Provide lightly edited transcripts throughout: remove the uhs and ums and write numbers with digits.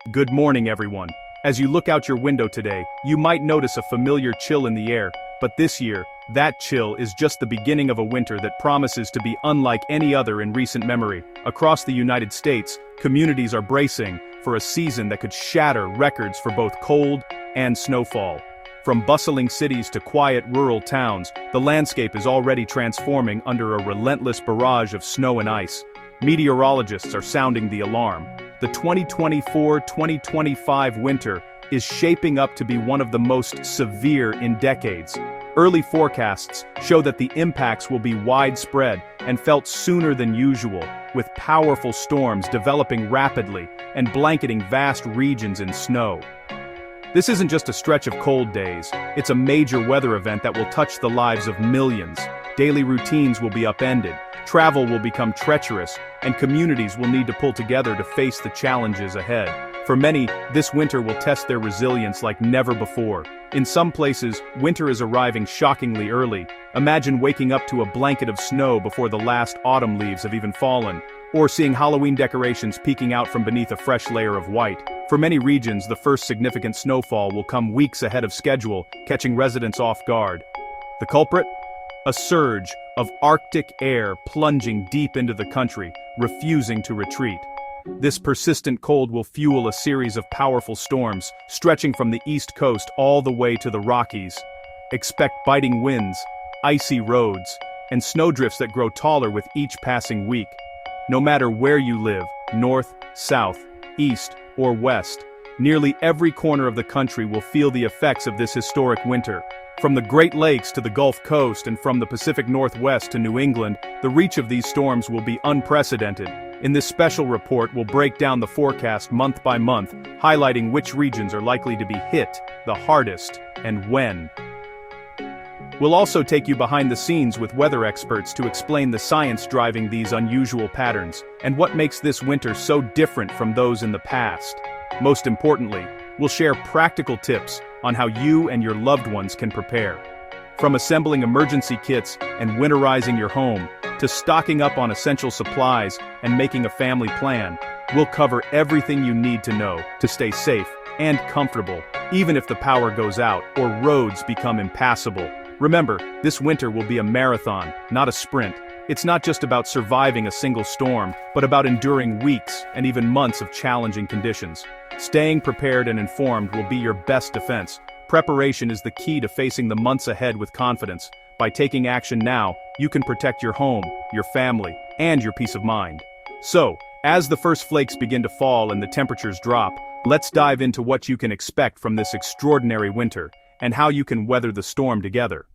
Good morning, everyone. As you look out your window today, you might notice a familiar chill in the air, but this year, that chill is just the beginning of a winter that promises to be unlike any other in recent memory. Across the United States, communities are bracing for a season that could shatter records for both cold and snowfall. From bustling cities to quiet rural towns, the landscape is already transforming under a relentless barrage of snow and ice. Meteorologists are sounding the alarm. The 2024-2025 winter is shaping up to be one of the most severe in decades. Early forecasts show that the impacts will be widespread and felt sooner than usual, with powerful storms developing rapidly and blanketing vast regions in snow. This isn't just a stretch of cold days, it's a major weather event that will touch the lives of millions. Daily routines will be upended, travel will become treacherous, and communities will need to pull together to face the challenges ahead. For many, this winter will test their resilience like never before. In some places, winter is arriving shockingly early. Imagine waking up to a blanket of snow before the last autumn leaves have even fallen, or seeing Halloween decorations peeking out from beneath a fresh layer of white. For many regions, the first significant snowfall will come weeks ahead of schedule, catching residents off guard. The culprit? A surge of Arctic air plunging deep into the country, refusing to retreat. This persistent cold will fuel a series of powerful storms, stretching from the East Coast all the way to the Rockies. Expect biting winds, icy roads, and snowdrifts that grow taller with each passing week. No matter where you live, north, south, east, or west, nearly every corner of the country will feel the effects of this historic winter. From the Great Lakes to the Gulf Coast and from the Pacific Northwest to New England, the reach of these storms will be unprecedented. In this special report, we'll break down the forecast month by month, highlighting which regions are likely to be hit the hardest and when. We'll also take you behind the scenes with weather experts to explain the science driving these unusual patterns, and what makes this winter so different from those in the past. Most importantly, we'll share practical tips on how you and your loved ones can prepare. From assembling emergency kits and winterizing your home, to stocking up on essential supplies and making a family plan, we'll cover everything you need to know to stay safe and comfortable, even if the power goes out or roads become impassable. Remember, this winter will be a marathon, not a sprint. It's not just about surviving a single storm, but about enduring weeks and even months of challenging conditions. Staying prepared and informed will be your best defense. Preparation is the key to facing the months ahead with confidence. By taking action now, you can protect your home, your family, and your peace of mind. So, as the first flakes begin to fall and the temperatures drop, let's dive into what you can expect from this extraordinary winter, and how you can weather the storm together.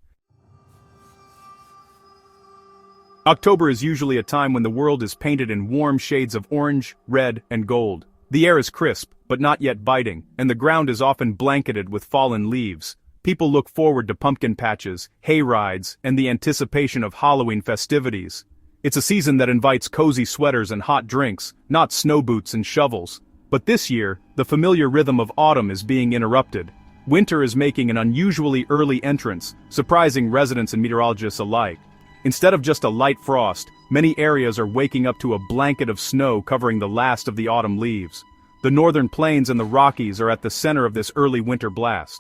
October is usually a time when the world is painted in warm shades of orange, red, and gold. The air is crisp, but not yet biting, and the ground is often blanketed with fallen leaves. People look forward to pumpkin patches, hay rides, and the anticipation of Halloween festivities. It's a season that invites cozy sweaters and hot drinks, not snow boots and shovels. But this year, the familiar rhythm of autumn is being interrupted. Winter is making an unusually early entrance, surprising residents and meteorologists alike. Instead of just a light frost, many areas are waking up to a blanket of snow covering the last of the autumn leaves. The northern plains and the Rockies are at the center of this early winter blast.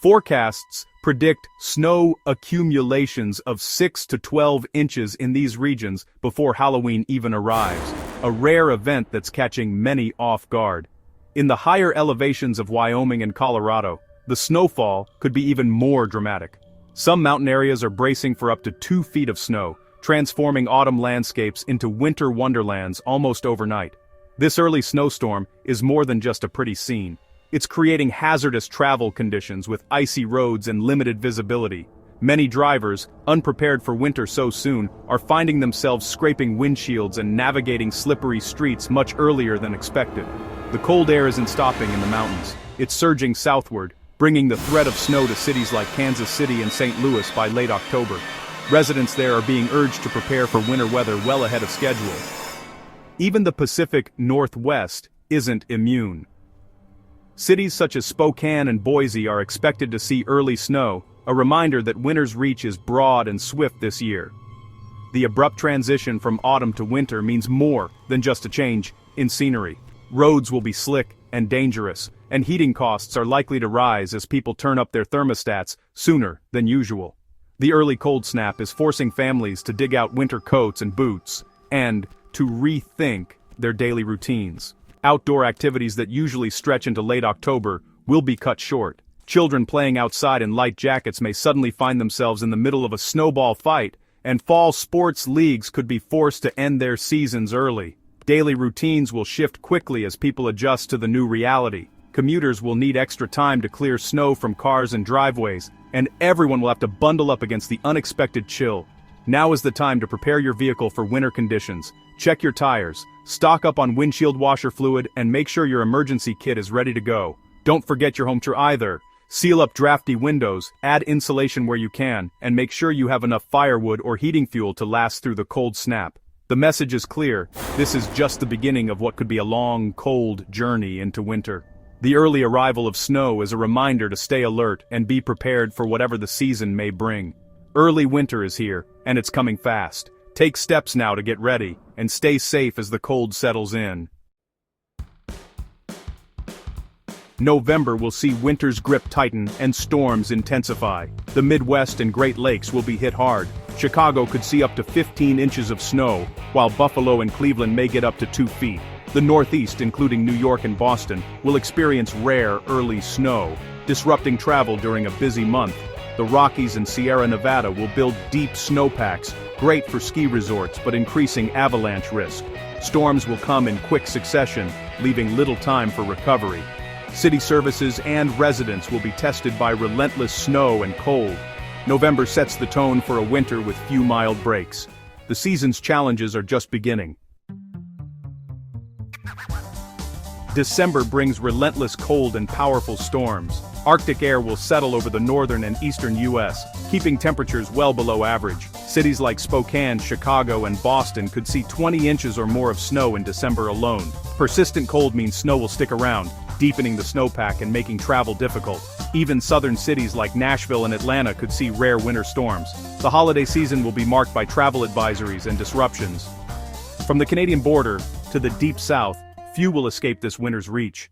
Forecasts predict snow accumulations of 6 to 12 inches in these regions before Halloween even arrives, a rare event that's catching many off guard. In the higher elevations of Wyoming and Colorado, the snowfall could be even more dramatic. Some mountain areas are bracing for up to 2 feet of snow, transforming autumn landscapes into winter wonderlands almost overnight. This early snowstorm is more than just a pretty scene. It's creating hazardous travel conditions with icy roads and limited visibility. Many drivers, unprepared for winter so soon, are finding themselves scraping windshields and navigating slippery streets much earlier than expected. The cold air isn't stopping in the mountains. It's surging southward, bringing the threat of snow to cities like Kansas City and St. Louis by late October. Residents there are being urged to prepare for winter weather well ahead of schedule. Even the Pacific Northwest isn't immune. Cities such as Spokane and Boise are expected to see early snow, a reminder that winter's reach is broad and swift this year. The abrupt transition from autumn to winter means more than just a change in scenery. Roads will be slick and dangerous, and heating costs are likely to rise as people turn up their thermostats sooner than usual. The early cold snap is forcing families to dig out winter coats and boots, and to rethink their daily routines. Outdoor activities that usually stretch into late October will be cut short. Children playing outside in light jackets may suddenly find themselves in the middle of a snowball fight, and fall sports leagues could be forced to end their seasons early. Daily routines will shift quickly as people adjust to the new reality. Commuters will need extra time to clear snow from cars and driveways, and everyone will have to bundle up against the unexpected chill. Now is the time to prepare your vehicle for winter conditions. Check your tires, stock up on windshield washer fluid, and make sure your emergency kit is ready to go. Don't forget your home either. Seal up drafty windows, add insulation where you can, and make sure you have enough firewood or heating fuel to last through the cold snap. The message is clear: this is just the beginning of what could be a long, cold journey into winter. The early arrival of snow is a reminder to stay alert and be prepared for whatever the season may bring. Early winter is here, and it's coming fast. Take steps now to get ready, and stay safe as the cold settles in. November will see winter's grip tighten and storms intensify. The Midwest and Great Lakes will be hit hard. Chicago could see up to 15 inches of snow, while Buffalo and Cleveland may get up to 2 feet. The Northeast, including New York and Boston, will experience rare early snow, disrupting travel during a busy month. The Rockies and Sierra Nevada will build deep snowpacks, great for ski resorts but increasing avalanche risk. Storms will come in quick succession, leaving little time for recovery. City services and residents will be tested by relentless snow and cold. November sets the tone for a winter with few mild breaks. The season's challenges are just beginning. December brings relentless cold and powerful storms. Arctic air will settle over the northern and eastern U.S., keeping temperatures well below average. Cities like Spokane, Chicago, and Boston could see 20 inches or more of snow in December alone. Persistent cold means snow will stick around, deepening the snowpack and making travel difficult. Even southern cities like Nashville and Atlanta could see rare winter storms. The holiday season will be marked by travel advisories and disruptions. From the Canadian border to the deep south, few will escape this winter's reach.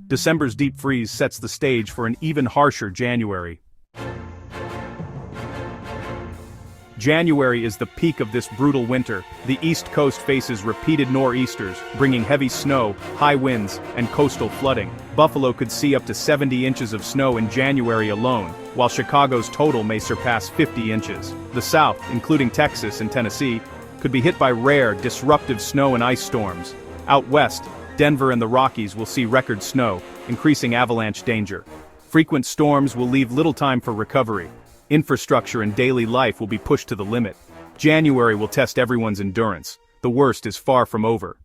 December's deep freeze sets the stage for an even harsher January. January is the peak of this brutal winter. The East Coast faces repeated nor'easters, bringing heavy snow, high winds, and coastal flooding. Buffalo could see up to 70 inches of snow in January alone, while Chicago's total may surpass 50 inches. The South, including Texas and Tennessee, could be hit by rare, disruptive snow and ice storms. Out west, Denver and the Rockies will see record snow, increasing avalanche danger. Frequent storms will leave little time for recovery. Infrastructure and daily life will be pushed to the limit. January will test everyone's endurance. The worst is far from over.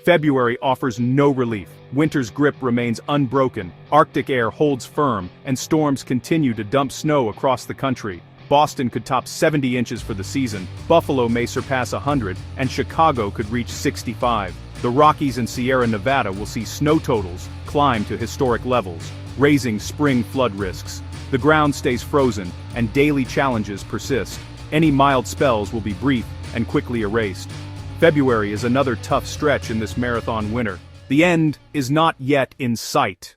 February offers no relief. Winter's grip remains unbroken, Arctic air holds firm, and storms continue to dump snow across the country. Boston could top 70 inches for the season, Buffalo may surpass 100, and Chicago could reach 65. The Rockies and Sierra Nevada will see snow totals climb to historic levels, raising spring flood risks. The ground stays frozen, and daily challenges persist. Any mild spells will be brief and quickly erased. February is another tough stretch in this marathon winter. The end is not yet in sight.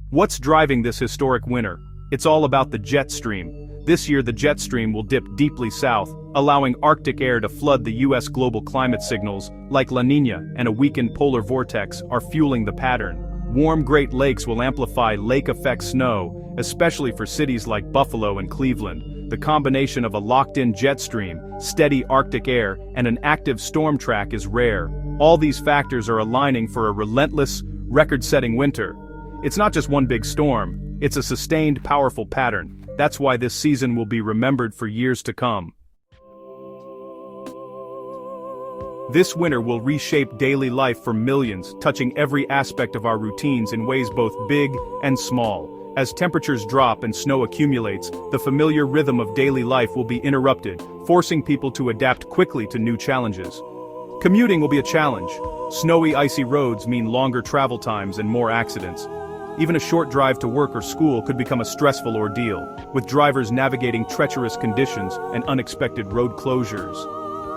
What's driving this historic winter? It's all about the jet stream. This year the jet stream will dip deeply south, allowing Arctic air to flood the U.S. Global climate signals, like La Niña and a weakened polar vortex, are fueling the pattern. Warm Great Lakes will amplify lake-effect snow, especially for cities like Buffalo and Cleveland. The combination of a locked-in jet stream, steady Arctic air, and an active storm track is rare. All these factors are aligning for a relentless, record-setting winter. It's not just one big storm, it's a sustained, powerful pattern. That's why this season will be remembered for years to come. This winter will reshape daily life for millions, touching every aspect of our routines in ways both big and small. As temperatures drop and snow accumulates, the familiar rhythm of daily life will be interrupted, forcing people to adapt quickly to new challenges. Commuting will be a challenge. Snowy, icy roads mean longer travel times and more accidents. Even a short drive to work or school could become a stressful ordeal, with drivers navigating treacherous conditions and unexpected road closures.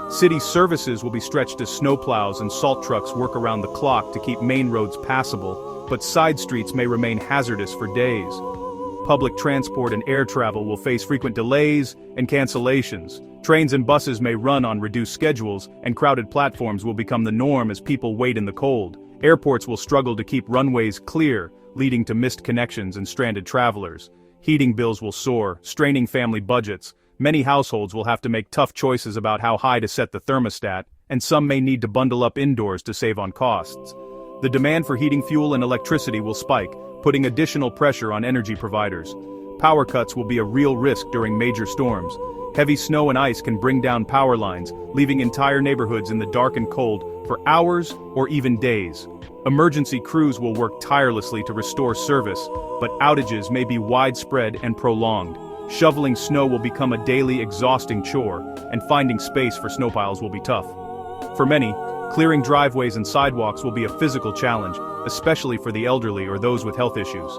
City services will be stretched as snowplows and salt trucks work around the clock to keep main roads passable, but side streets may remain hazardous for days. Public transport and air travel will face frequent delays and cancellations. Trains and buses may run on reduced schedules, and crowded platforms will become the norm as people wait in the cold. Airports will struggle to keep runways clear, leading to missed connections and stranded travelers. Heating bills will soar, straining family budgets. Many households will have to make tough choices about how high to set the thermostat, and some may need to bundle up indoors to save on costs. The demand for heating fuel and electricity will spike, putting additional pressure on energy providers. Power cuts will be a real risk during major storms. Heavy snow and ice can bring down power lines, leaving entire neighborhoods in the dark and cold for hours or even days. Emergency crews will work tirelessly to restore service, but outages may be widespread and prolonged. Shoveling snow will become a daily exhausting chore, and finding space for snowpiles will be tough. For many, clearing driveways and sidewalks will be a physical challenge, especially for the elderly or those with health issues.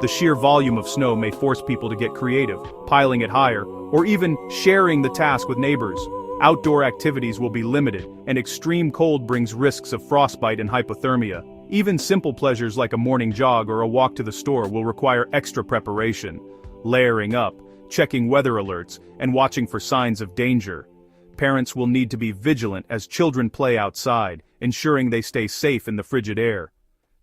The sheer volume of snow may force people to get creative, piling it higher, or even sharing the task with neighbors. Outdoor activities will be limited, and extreme cold brings risks of frostbite and hypothermia. Even simple pleasures like a morning jog or a walk to the store will require extra preparation. Layering up, checking weather alerts, and watching for signs of danger. Parents will need to be vigilant as children play outside, ensuring they stay safe in the frigid air.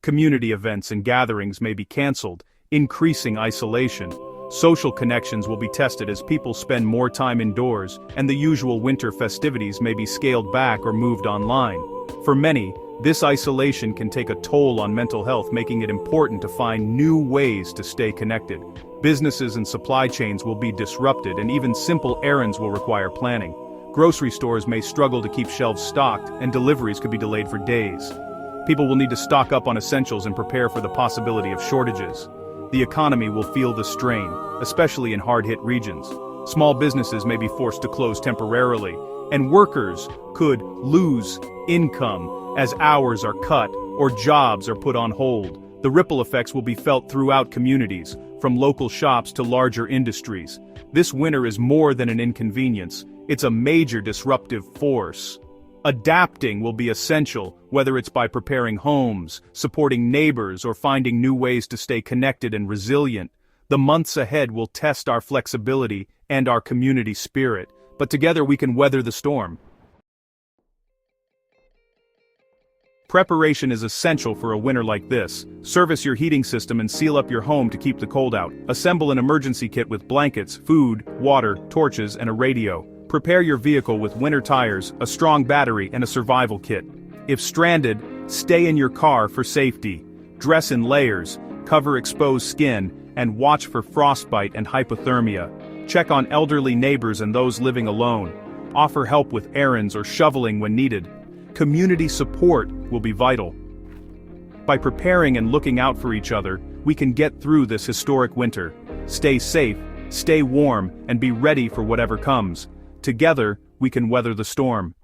Community events and gatherings may be canceled, increasing isolation. Social connections will be tested as people spend more time indoors, and the usual winter festivities may be scaled back or moved online. For many, this isolation can take a toll on mental health, making it important to find new ways to stay connected. Businesses and supply chains will be disrupted, and even simple errands will require planning. Grocery stores may struggle to keep shelves stocked, and deliveries could be delayed for days. People will need to stock up on essentials and prepare for the possibility of shortages. The economy will feel the strain, especially in hard-hit regions. Small businesses may be forced to close temporarily, and workers could lose income as hours are cut or jobs are put on hold. The ripple effects will be felt throughout communities, from local shops to larger industries. This winter is more than an inconvenience, it's a major disruptive force. Adapting will be essential, whether it's by preparing homes, supporting neighbors, or finding new ways to stay connected and resilient. The months ahead will test our flexibility and our community spirit, but together we can weather the storm. Preparation is essential for a winter like this. Service your heating system and seal up your home to keep the cold out. Assemble an emergency kit with blankets, food, water, torches, and a radio. Prepare your vehicle with winter tires, a strong battery, and a survival kit. If stranded, stay in your car for safety. Dress in layers, cover exposed skin, and watch for frostbite and hypothermia. Check on elderly neighbors and those living alone. Offer help with errands or shoveling when needed. Community support will be vital. By preparing and looking out for each other, we can get through this historic winter. Stay safe, stay warm, and be ready for whatever comes. Together, we can weather the storm.